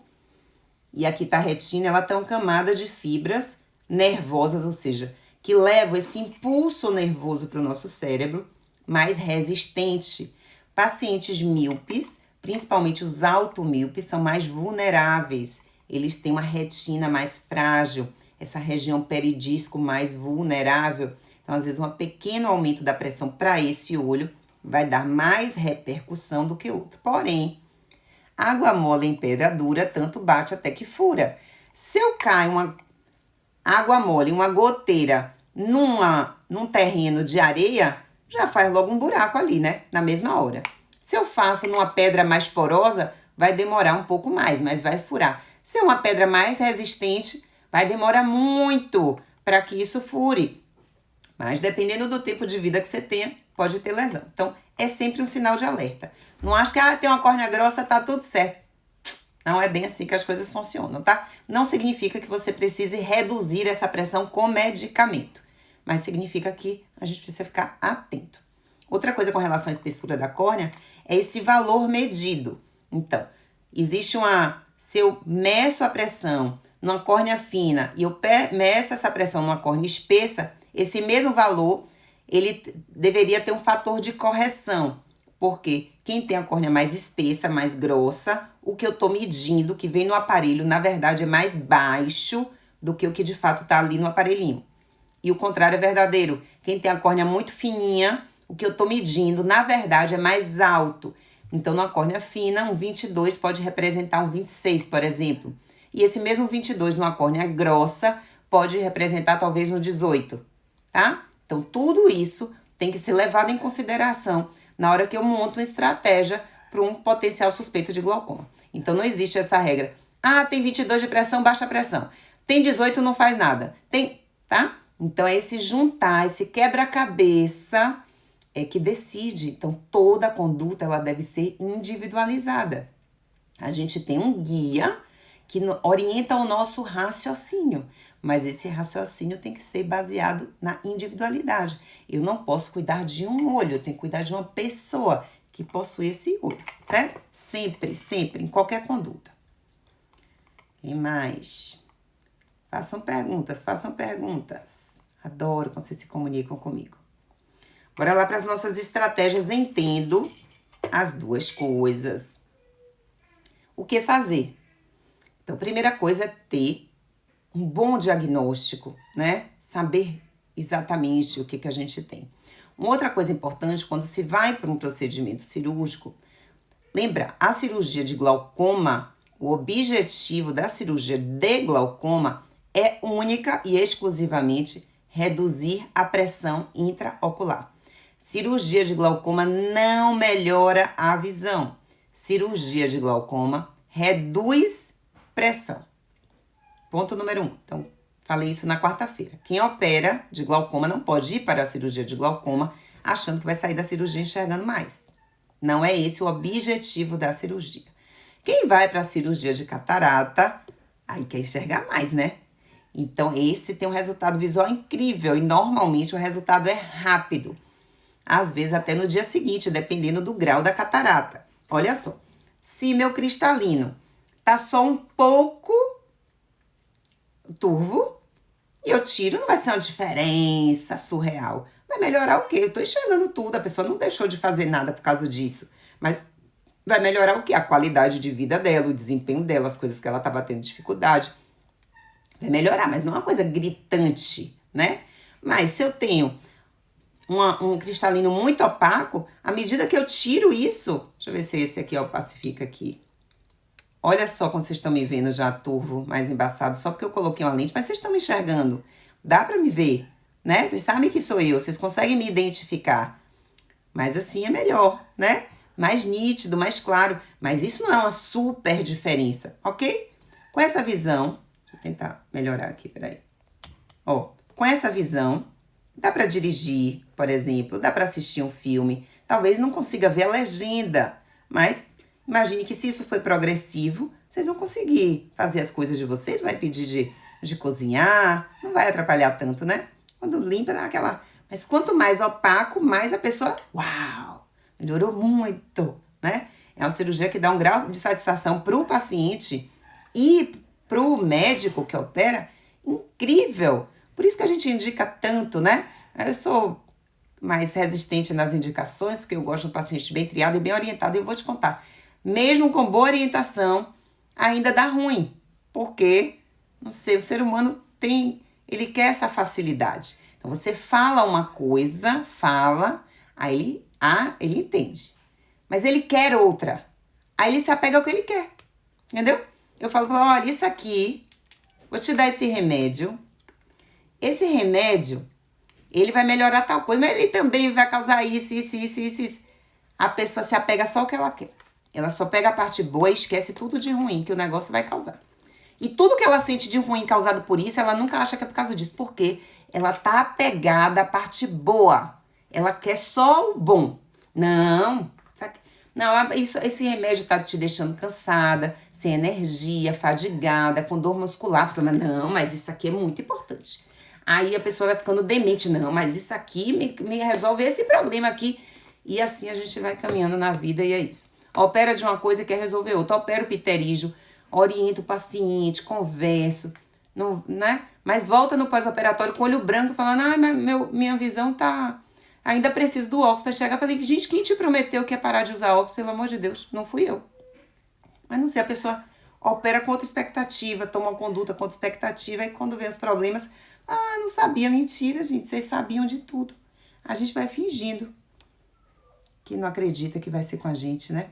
e aqui tá a retina, ela tem uma camada de fibras nervosas, ou seja, que levam esse impulso nervoso para o nosso cérebro mais resistente. Pacientes míopes, principalmente os automíopes, são mais vulneráveis. Eles têm uma retina mais frágil, essa região peridisco mais vulnerável. Então, às vezes, um pequeno aumento da pressão para esse olho vai dar mais repercussão do que outro. Porém, água mole em pedra dura, tanto bate até que fura. Se eu caio uma água mole, uma goteira, num terreno de areia, já faz logo um buraco ali, né? Na mesma hora. Se eu faço numa pedra mais porosa, vai demorar um pouco mais, mas vai furar. Se é uma pedra mais resistente, vai demorar muito para que isso fure. Mas dependendo do tempo de vida que você tenha, pode ter lesão. Então, é sempre um sinal de alerta. Não acho que tem uma córnea grossa, tá tudo certo. Não é bem assim que as coisas funcionam, tá? Não significa que você precise reduzir essa pressão com medicamento, mas significa que a gente precisa ficar atento. Outra coisa com relação à espessura da córnea é esse valor medido. Então, existe se eu meço a pressão numa córnea fina e eu meço essa pressão numa córnea espessa, esse mesmo valor, ele deveria ter um fator de correção. Porque quem tem a córnea mais espessa, mais grossa, o que eu tô medindo, que vem no aparelho, na verdade é mais baixo do que o que de fato tá ali no aparelhinho. E o contrário é verdadeiro. Quem tem a córnea muito fininha, o que eu tô medindo, na verdade, é mais alto. Então, numa córnea fina, um 22 pode representar um 26, por exemplo. E esse mesmo 22 numa córnea grossa pode representar talvez um 18, tá? Então, tudo isso tem que ser levado em consideração na hora que eu monto uma estratégia para um potencial suspeito de glaucoma. Então, não existe essa regra. Ah, tem 22 de pressão, baixa pressão. Tem 18, não faz nada. Tá? Então, é esse juntar, esse quebra-cabeça que decide. Então, toda a conduta, ela deve ser individualizada. A gente tem um guia que orienta o nosso raciocínio, mas esse raciocínio tem que ser baseado na individualidade. Eu não posso cuidar de um olho, eu tenho que cuidar de uma pessoa que possui esse olho, certo? Sempre, sempre, em qualquer conduta. Quem mais? Façam perguntas, façam perguntas. Adoro quando vocês se comunicam comigo. Bora lá para as nossas estratégias. Entendo as duas coisas. O que fazer? Então, a primeira coisa é ter um bom diagnóstico, né? Saber exatamente o que a gente tem. Uma outra coisa importante, quando se vai para um procedimento cirúrgico, lembra, a cirurgia de glaucoma, o objetivo da cirurgia de glaucoma é única e exclusivamente reduzir a pressão intraocular. Cirurgia de glaucoma não melhora a visão. Cirurgia de glaucoma reduz pressão. Ponto número 1. Então, falei isso na quarta-feira. Quem opera de glaucoma não pode ir para a cirurgia de glaucoma achando que vai sair da cirurgia enxergando mais. Não é esse o objetivo da cirurgia. Quem vai para a cirurgia de catarata, aí quer enxergar mais, né? Então, esse tem um resultado visual incrível e normalmente o resultado é rápido. Às vezes até no dia seguinte, dependendo do grau da catarata. Olha só, se meu cristalino tá só um pouco turvo e eu tiro, não vai ser uma diferença surreal. Vai melhorar o quê? Eu tô enxergando tudo, a pessoa não deixou de fazer nada por causa disso. Mas vai melhorar o quê? A qualidade de vida dela, o desempenho dela, as coisas que ela tava tendo dificuldade. Vai melhorar, mas não é uma coisa gritante, né? Mas se eu tenho um cristalino muito opaco, à medida que eu tiro isso... Deixa eu ver se esse aqui, ó, pacifica aqui. Olha só como vocês estão me vendo já turvo, mais embaçado, só porque eu coloquei uma lente, mas vocês estão me enxergando. Dá pra me ver, né? Vocês sabem que sou eu, vocês conseguem me identificar. Mas assim é melhor, né? Mais nítido, mais claro. Mas isso não é uma super diferença, ok? Com essa visão... Deixa eu tentar melhorar aqui, peraí. Ó, com essa visão... Dá para dirigir, por exemplo, dá para assistir um filme. Talvez não consiga ver a legenda, mas imagine que se isso foi progressivo, vocês vão conseguir fazer as coisas de vocês, vai pedir de cozinhar, não vai atrapalhar tanto, né? Quando limpa, dá aquela... Mas quanto mais opaco, mais a pessoa... Uau! Melhorou muito, né? É uma cirurgia que dá um grau de satisfação para o paciente e para o médico que opera incrível. Por isso que a gente indica tanto, né? Eu sou mais resistente nas indicações, porque eu gosto de um paciente bem triado e bem orientado. E eu vou te contar, mesmo com boa orientação, ainda dá ruim. Porque, não sei, o ser humano ele quer essa facilidade. Então, você fala uma coisa, aí ele entende. Mas ele quer outra. Aí ele se apega ao que ele quer, entendeu? Eu falo, olha, isso aqui, vou te dar esse remédio. Esse remédio, ele vai melhorar tal coisa, mas ele também vai causar isso. A pessoa se apega só ao que ela quer. Ela só pega a parte boa e esquece tudo de ruim que o negócio vai causar. E tudo que ela sente de ruim causado por isso, ela nunca acha que é por causa disso. Porque ela tá apegada à parte boa. Ela quer só o bom. Não, sabe? Não, esse remédio tá te deixando cansada, sem energia, fadigada, com dor muscular. Fala, não, mas isso aqui é muito importante. Aí a pessoa vai ficando demente. Não, mas isso aqui me resolve esse problema aqui. E assim a gente vai caminhando na vida e é isso. Opera de uma coisa e quer resolver outra. Opera o pterígio, orienta o paciente, converso, não, né? Mas volta no pós-operatório com o olho branco falando, minha visão tá... Ainda preciso do óculos para chegar. Falei, gente, quem te prometeu que ia parar de usar óculos? Pelo amor de Deus, não fui eu. Mas não sei, a pessoa opera com outra expectativa, toma uma conduta com outra expectativa, e quando vem os problemas... não sabia, mentira, gente, vocês sabiam de tudo. A gente vai fingindo que não acredita que vai ser com a gente, né?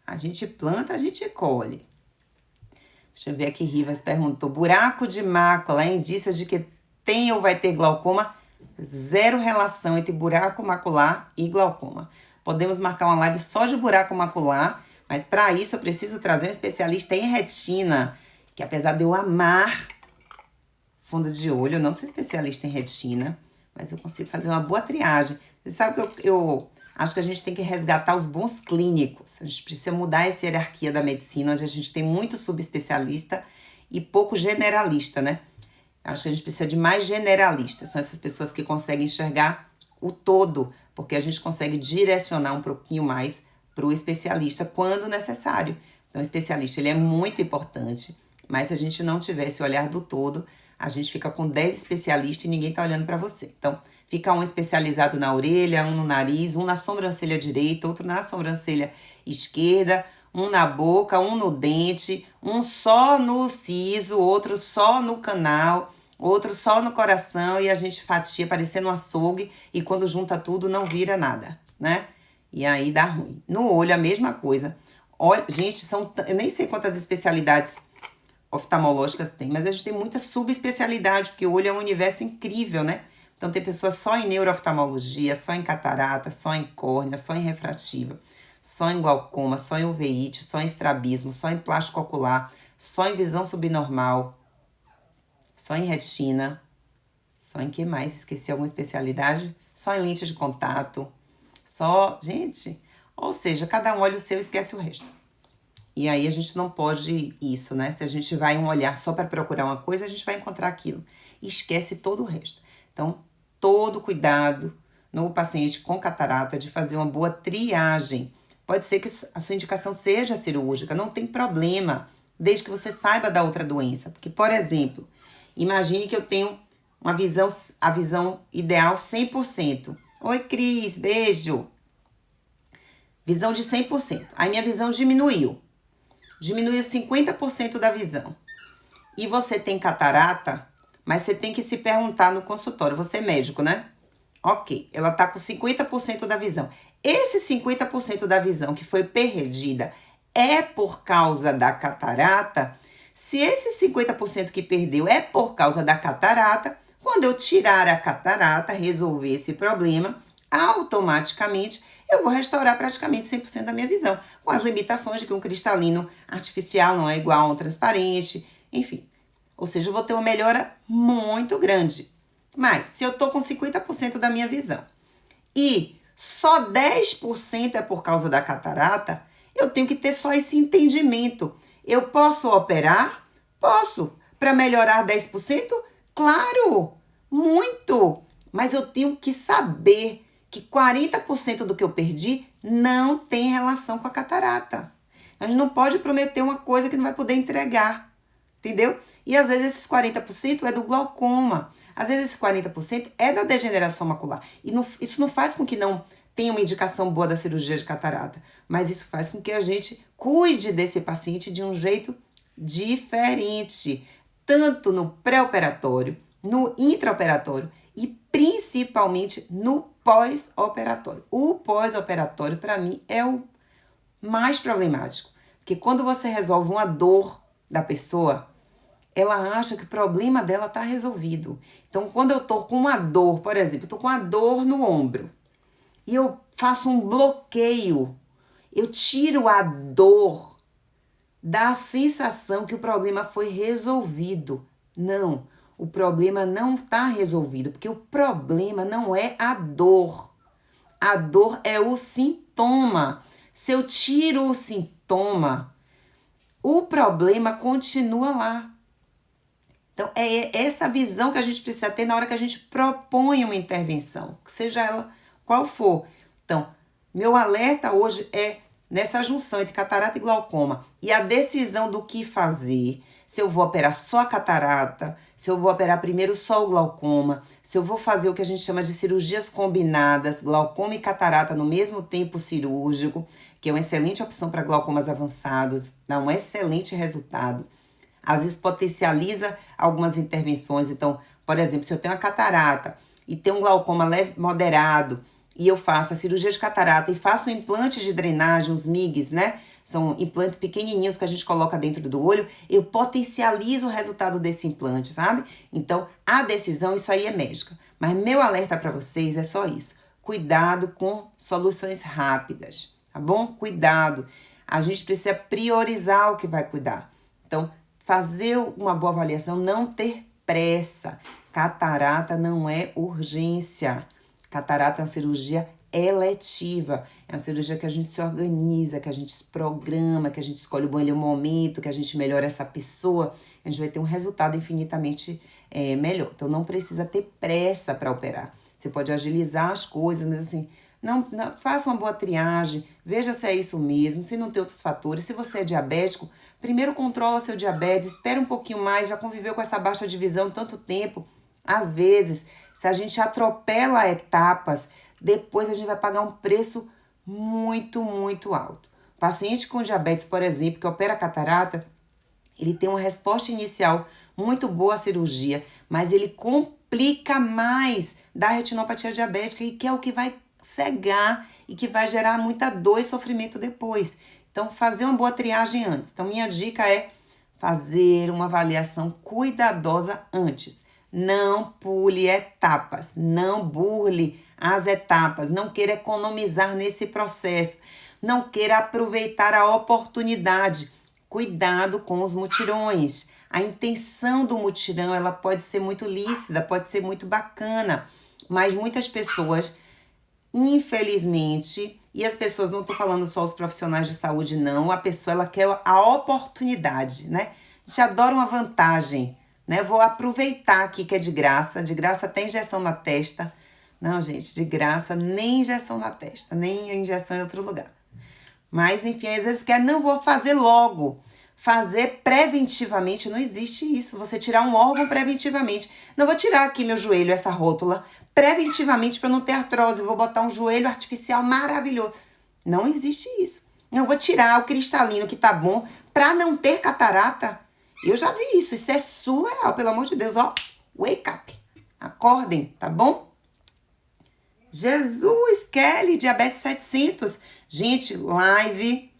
A gente planta, a gente colhe. Deixa eu ver aqui, Rivas perguntou, buraco de mácula é indício de que tem ou vai ter glaucoma? Zero relação entre buraco macular e glaucoma. Podemos marcar uma live só de buraco macular, mas para isso eu preciso trazer um especialista em retina, que apesar de eu amar fundo de olho, eu não sou especialista em retina, mas eu consigo fazer uma boa triagem. Você sabe que eu acho que a gente tem que resgatar os bons clínicos. A gente precisa mudar essa hierarquia da medicina, onde a gente tem muito subespecialista e pouco generalista, né? Acho que a gente precisa de mais generalistas. São essas pessoas que conseguem enxergar o todo, porque a gente consegue direcionar um pouquinho mais para o especialista quando necessário. Então, o especialista ele é muito importante, mas se a gente não tiver esse olhar do todo, a gente fica com 10 especialistas e ninguém tá olhando para você. Então, Fica um especializado na orelha, um no nariz, um na sobrancelha direita, outro na sobrancelha esquerda, um na boca, um no dente, um só no siso, outro só no canal, outro só no coração, e a gente fatia parecendo um açougue, e quando junta tudo não vira nada, né? E aí dá ruim. No olho a mesma coisa. Olha, gente, eu nem sei quantas especialidades oftalmológicas tem, mas a gente tem muita subespecialidade, porque o olho é um universo incrível, né? Então tem pessoas só em neurooftalmologia, só em catarata, só em córnea, só em refrativa, só em glaucoma, só em uveíte, só em estrabismo, só em plástico ocular, só em visão subnormal, só em retina, só em que mais? Esqueci alguma especialidade? Só em lente de contato, só... Gente, ou seja, cada um olha o seu e esquece o resto. E aí a gente não pode isso, né? Se a gente vai um olhar só para procurar uma coisa, a gente vai encontrar aquilo. E esquece todo o resto. Então, todo cuidado no paciente com catarata de fazer uma boa triagem. Pode ser que a sua indicação seja cirúrgica, não tem problema, desde que você saiba da outra doença. Porque, por exemplo, imagine que eu tenho a visão ideal 100%. Oi, Cris, beijo. Visão de 100%. Aí minha visão diminuiu 50% da visão. E você tem catarata, mas você tem que se perguntar no consultório, você é médico, né? Ok, ela tá com 50% da visão. Esse 50% da visão que foi perdida é por causa da catarata? Se esse 50% que perdeu é por causa da catarata, quando eu tirar a catarata, resolver esse problema, automaticamente eu vou restaurar praticamente 100% da minha visão, com as limitações de que um cristalino artificial não é igual a um transparente, enfim. Ou seja, eu vou ter uma melhora muito grande. Mas, se eu tô com 50% da minha visão e só 10% é por causa da catarata, eu tenho que ter só esse entendimento. Eu posso operar? Posso. Para melhorar 10%? Claro, muito. Mas eu tenho que saber que 40% do que eu perdi não tem relação com a catarata. A gente não pode prometer uma coisa que não vai poder entregar, entendeu? E às vezes esses 40% é do glaucoma, às vezes esses 40% é da degeneração macular. E isso não faz com que não tenha uma indicação boa da cirurgia de catarata, mas isso faz com que a gente cuide desse paciente de um jeito diferente, tanto no pré-operatório, no intraoperatório e principalmente no pós-operatório. O pós-operatório, para mim, é o mais problemático. Porque quando você resolve uma dor da pessoa, ela acha que o problema dela está resolvido. Então, quando eu tô com uma dor, por exemplo, eu tô com uma dor no ombro, e eu faço um bloqueio, eu tiro a dor, dá a sensação que o problema foi resolvido. Não, o problema não está resolvido, porque o problema não é a dor. A dor é o sintoma. Se eu tiro o sintoma, o problema continua lá. Então, é essa visão que a gente precisa ter na hora que a gente propõe uma intervenção, seja ela qual for. Então, meu alerta hoje é nessa junção entre catarata e glaucoma e a decisão do que fazer. Se eu vou operar só a catarata, se eu vou operar primeiro só o glaucoma, se eu vou fazer o que a gente chama de cirurgias combinadas, glaucoma e catarata no mesmo tempo cirúrgico, que é uma excelente opção para glaucomas avançados, dá um excelente resultado. Às vezes potencializa algumas intervenções. Então, por exemplo, se eu tenho uma catarata e tenho um glaucoma leve, moderado, e eu faço a cirurgia de catarata e faço implantes de drenagem, os MIGs, né? São implantes pequenininhos que a gente coloca dentro do olho, eu potencializo o resultado desse implante, sabe? Então, a decisão, isso aí é médica. Mas meu alerta para vocês é só isso. Cuidado com soluções rápidas, tá bom? Cuidado. A gente precisa priorizar o que vai cuidar. Então, fazer uma boa avaliação, não ter pressa. Catarata não é urgência. Catarata é uma cirurgia eletiva. É uma cirurgia que a gente se organiza, que a gente se programa, que a gente escolhe o bom momento, que a gente melhora essa pessoa. A gente vai ter um resultado infinitamente melhor. Então, não precisa ter pressa para operar. Você pode agilizar as coisas, mas assim, não, faça uma boa triagem, veja se é isso mesmo, se não tem outros fatores. Se você é diabético, primeiro controla seu diabetes, espera um pouquinho mais, já conviveu com essa baixa de visão tanto tempo. Às vezes, se a gente atropela etapas, depois a gente vai pagar um preço muito, muito alto. O paciente com diabetes, por exemplo, que opera catarata, ele tem uma resposta inicial muito boa à cirurgia, mas ele complica mais da retinopatia diabética, e que é o que vai cegar e que vai gerar muita dor e sofrimento depois. Então, fazer uma boa triagem antes. Então, minha dica é fazer uma avaliação cuidadosa antes. Não pule etapas, não burle as etapas, não queira economizar nesse processo, não queira aproveitar a oportunidade. Cuidado com os mutirões. A intenção do mutirão, ela pode ser muito lícita, pode ser muito bacana, mas muitas pessoas, infelizmente, e as pessoas, não estou falando só os profissionais de saúde, não, a pessoa, ela quer a oportunidade, né? A gente adora uma vantagem, né? Vou aproveitar aqui que é de graça até injeção na testa. Não, gente, de graça, nem injeção na testa, nem injeção em outro lugar. Mas, enfim, às vezes quer, não vou fazer logo. Fazer preventivamente, não existe isso. Você tirar um órgão preventivamente. Não vou tirar aqui meu joelho, essa rótula, preventivamente para não ter artrose. Vou botar um joelho artificial maravilhoso. Não existe isso. Não vou tirar o cristalino que tá bom para não ter catarata. Eu já vi isso. Isso é surreal, pelo amor de Deus. Ó, wake up. Acordem, tá bom? Jesus, Kelly, diabetes 700. Gente, live.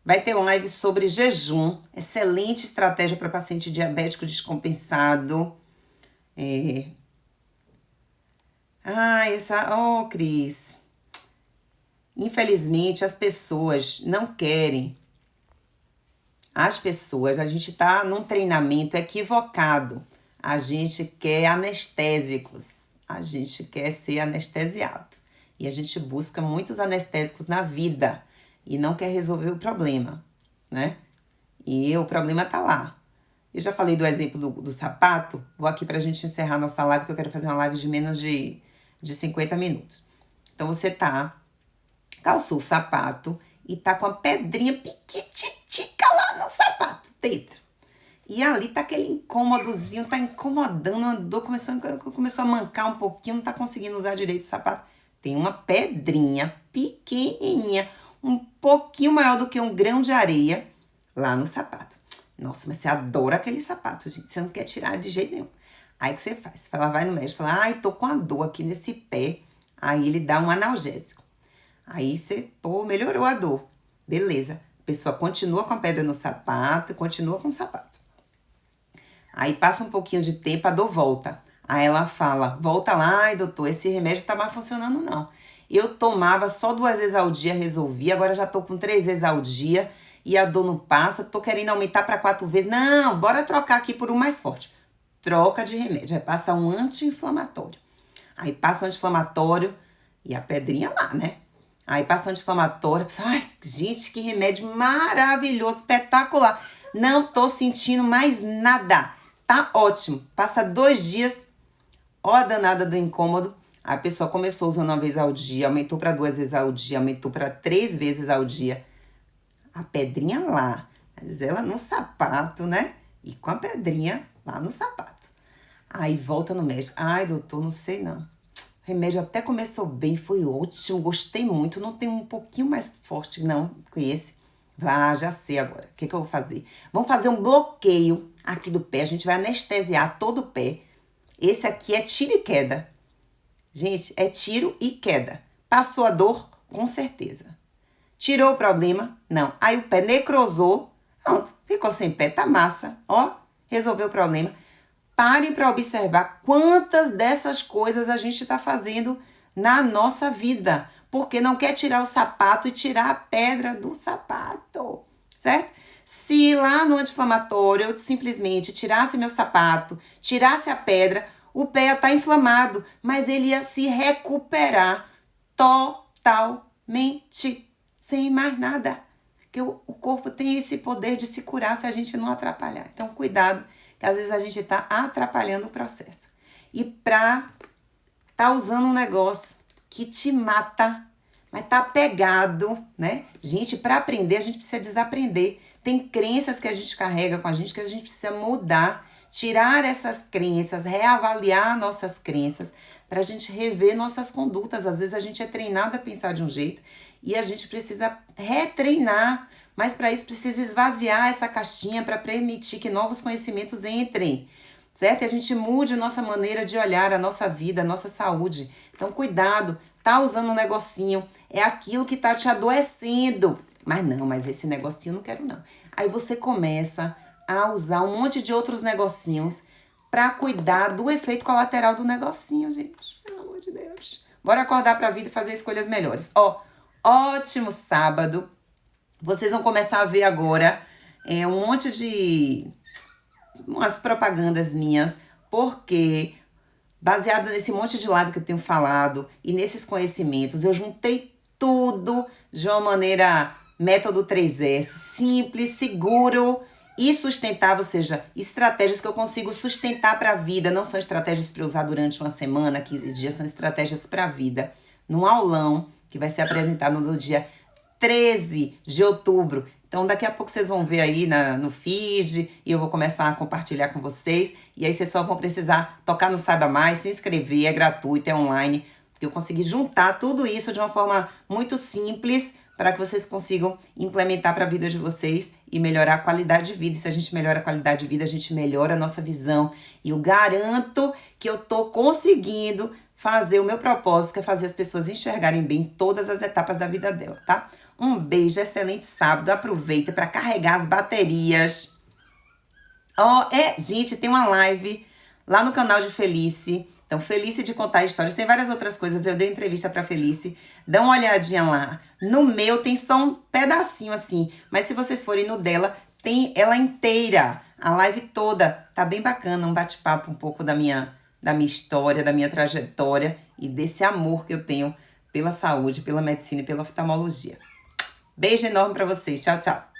Vai ter live sobre jejum. Excelente estratégia para paciente diabético descompensado. Cris. Infelizmente, as pessoas não querem. A gente tá num treinamento equivocado. A gente quer anestésicos. A gente quer ser anestesiado. E a gente busca muitos anestésicos na vida e não quer resolver o problema, né? E o problema tá lá. Eu já falei do exemplo do sapato. Vou aqui pra gente encerrar nossa live, que eu quero fazer uma live de menos de 50 minutos. Então, você calçou o sapato e tá com a pedrinha piquititica lá no sapato dentro. E ali tá aquele incômodozinho, tá incomodando, a dor começou a mancar um pouquinho, não tá conseguindo usar direito o sapato. Tem uma pedrinha pequenininha, um pouquinho maior do que um grão de areia lá no sapato. Nossa, mas você adora aquele sapato, gente. Você não quer tirar de jeito nenhum. Aí o que você faz? Ela vai no médico e fala, tô com a dor aqui nesse pé. Aí ele dá um analgésico. Aí você, melhorou a dor. Beleza. A pessoa continua com a pedra no sapato e continua com o sapato. Aí passa um pouquinho de tempo, a dor volta. Aí ela fala, volta lá, ai doutor, esse remédio tá mais funcionando não. Eu tomava só 2 vezes ao dia, resolvi, agora já tô com 3 vezes ao dia e a dor não passa, tô querendo aumentar para 4 vezes. Não, bora trocar aqui por um mais forte. Troca de remédio, aí passa um anti-inflamatório. Aí passa o anti-inflamatório e a pedrinha lá, né? Aí passa o anti-inflamatório, ai, gente, que remédio maravilhoso, espetacular. Não tô sentindo mais nada. Tá ótimo. Passa 2 dias, ó a danada do incômodo. A pessoa começou usando 1 vez ao dia, aumentou para 2 vezes ao dia, aumentou para 3 vezes ao dia. A pedrinha lá, mas ela no sapato, né? E com a pedrinha lá no sapato. Aí volta no médico. Ai, doutor, não sei não. O remédio até começou bem, foi ótimo, gostei muito. Não tem um pouquinho mais forte não que esse. Já sei agora. O que eu vou fazer? Vamos fazer um bloqueio aqui do pé. A gente vai anestesiar todo o pé. Esse aqui é tiro e queda. Gente, é tiro e queda. Passou a dor? Com certeza. Tirou o problema? Não. Aí o pé necrosou. Pronto, ficou sem pé, tá massa. Ó, resolveu o problema. Parem para observar quantas dessas coisas a gente tá fazendo na nossa vida. Porque não quer tirar o sapato e tirar a pedra do sapato, certo? Se lá no anti-inflamatório eu simplesmente tirasse meu sapato, tirasse a pedra, o pé ia estar inflamado, mas ele ia se recuperar totalmente, sem mais nada. Porque o corpo tem esse poder de se curar se a gente não atrapalhar. Então, cuidado, que às vezes a gente está atrapalhando o processo. E tá usando um negócio que te mata, mas tá pegado, né? Gente, para aprender, a gente precisa desaprender. Tem crenças que a gente carrega com a gente que a gente precisa mudar. tirar essas crenças, reavaliar nossas crenças, para a gente rever nossas condutas. Às vezes a gente é treinado a pensar de um jeito e a gente precisa retreinar, mas para isso precisa esvaziar essa caixinha para permitir que novos conhecimentos entrem, certo? E a gente mude nossa maneira de olhar a nossa vida, a nossa saúde. Então, cuidado, tá usando um negocinho, é aquilo que tá te adoecendo. Mas não, mas esse negocinho eu não quero não. Aí você começa a usar um monte de outros negocinhos para cuidar do efeito colateral do negocinho, gente. Pelo amor de Deus. Bora acordar pra vida e fazer escolhas melhores. Ó, ótimo sábado. Vocês vão começar a ver agora um monte de umas propagandas minhas, porque baseado nesse monte de live que eu tenho falado e nesses conhecimentos, eu juntei tudo de uma maneira método 3S, simples, seguro e sustentável, ou seja, estratégias que eu consigo sustentar para a vida, não são estratégias para usar durante uma semana, 15 dias, são estratégias para a vida. Num aulão que vai ser apresentado no dia 13 de outubro. Então, daqui a pouco vocês vão ver aí no feed e eu vou começar a compartilhar com vocês. E aí vocês só vão precisar tocar no Saiba Mais, se inscrever, é gratuito, é online. Porque eu consegui juntar tudo isso de uma forma muito simples para que vocês consigam implementar para a vida de vocês e melhorar a qualidade de vida. E se a gente melhora a qualidade de vida, a gente melhora a nossa visão. E eu garanto que eu tô conseguindo fazer o meu propósito, que é fazer as pessoas enxergarem bem todas as etapas da vida dela, tá? Um beijo, excelente sábado. Aproveita para carregar as baterias. Gente, tem uma live lá no canal de Felice. Então, Felice de Contar Histórias. Tem várias outras coisas. Eu dei entrevista pra Felice. Dá uma olhadinha lá. No meu tem só um pedacinho assim. Mas se vocês forem no dela, tem ela inteira. A live toda. Tá bem bacana. Um bate-papo um pouco da minha história, da minha trajetória e desse amor que eu tenho pela saúde, pela medicina e pela oftalmologia. Beijo enorme pra vocês. Tchau, tchau.